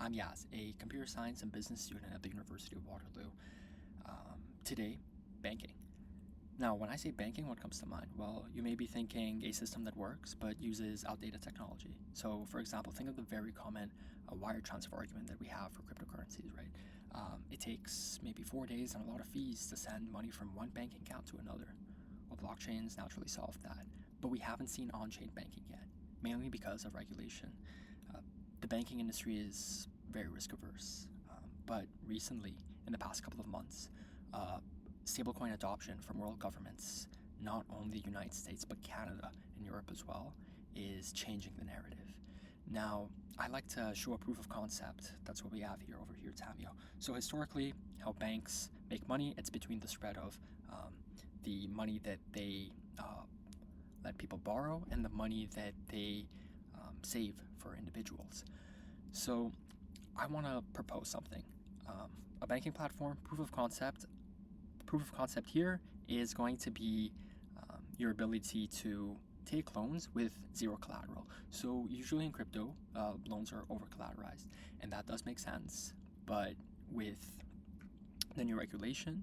I'm Yaz, a computer science and business student at the University of Waterloo. Today, banking. Now, when I say banking, what comes to mind? Well, you may be thinking a system that works but uses outdated technology. So, for example, think of the very common wire transfer argument that we have for cryptocurrencies, right? It takes maybe 4 days and a lot of fees to send money from one banking account to another. Well, blockchains naturally solve that, but we haven't seen on-chain banking yet, mainly because of regulation. The banking industry is very risk averse, but recently, in the past couple of months, stablecoin adoption from world governments, not only the United States but Canada and Europe as well, is changing the narrative. Now, I like to show a proof of concept. That's what we have here over here, Tameio. So historically, how banks make money, it's between the spread of the money that they let people borrow and the money that they save for individuals. So I want to propose something. A banking platform, proof of concept. Proof of concept here is going to be your ability to take loans with zero collateral. So usually in crypto, loans are over collateralized, and that does make sense. But with the new regulation,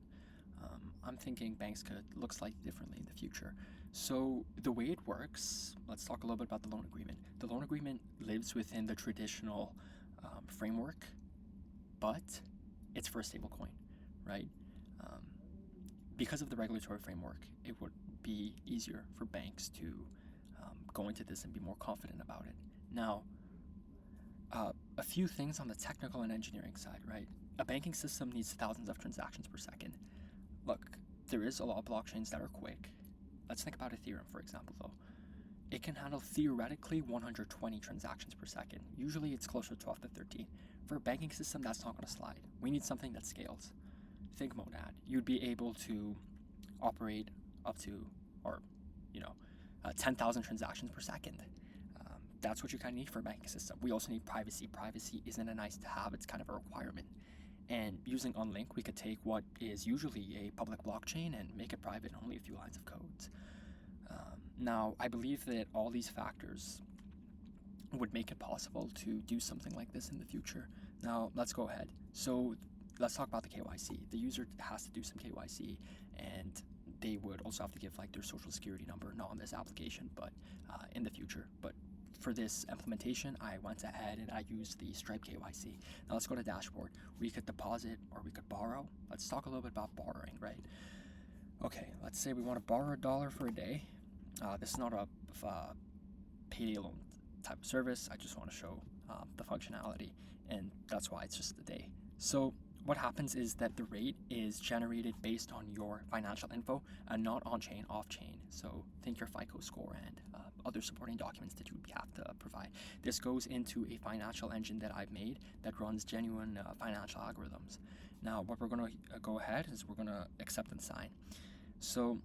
I'm thinking banks could look slightly differently in the future. So the way it works, let's talk a little bit about the loan agreement. The loan agreement lives within the traditional framework, but it's for a stable coin, right? Because of the regulatory framework, it would be easier for banks to go into this and be more confident about it. Now, a few things on the technical and engineering side, right? A banking system needs thousands of transactions per second. Look, there is a lot of blockchains that are quick. Let's think about Ethereum, for example, though. It can handle theoretically 120 transactions per second. Usually it's closer to 12 to 13. For a banking system, that's not going to slide. We need something that scales. Think Monad. You'd be able to operate up to, 10,000 transactions per second. That's what you kind of need for a banking system. We also need privacy. Privacy isn't a nice to have, it's kind of a requirement. And using Unlink, we could take what is usually a public blockchain and make it private in only a few lines of codes. Now, I believe that all these factors would make it possible to do something like this in the future. Now, let's go ahead. So let's talk about the KYC. The user has to do some KYC, and they would also have to give like their social security number, not on this application, but in the future. But for this implementation, I went ahead and I used the Stripe KYC. Now let's go to dashboard. We could deposit or we could borrow. Let's talk a little bit about borrowing, right? Okay, let's say we want to borrow $1 for a day. This is not a payday loan type of service. I just want to show the functionality, and that's why it's just a day. So what happens is that the rate is generated based on your financial info and not on-chain, off-chain. So think your FICO score and other supporting documents that you would have to provide. This goes into a financial engine that I've made that runs genuine financial algorithms. Now, what we're going to go ahead is we're going to accept and sign. So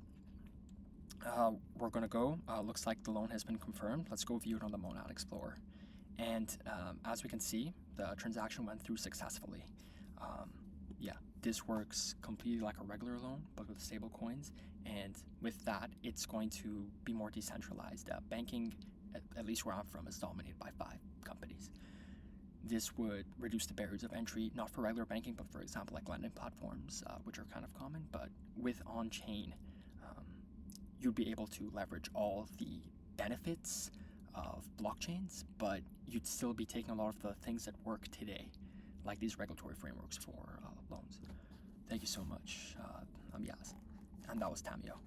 we're going to go. Looks like the loan has been confirmed. Let's go view it on the Monad Explorer. And as we can see, the transaction went through successfully. This works completely like a regular loan, but with stable coins. And with that, it's going to be more decentralized. Banking, at least where I'm from, is dominated by 5 companies. This would reduce the barriers of entry, not for regular banking, but for example, like lending platforms, which are kind of common. But with on-chain, you'd be able to leverage all the benefits of blockchains, but you'd still be taking a lot of the things that work today, like these regulatory frameworks for loans. Thank you so much. I'm Yaz, and that was Tameio.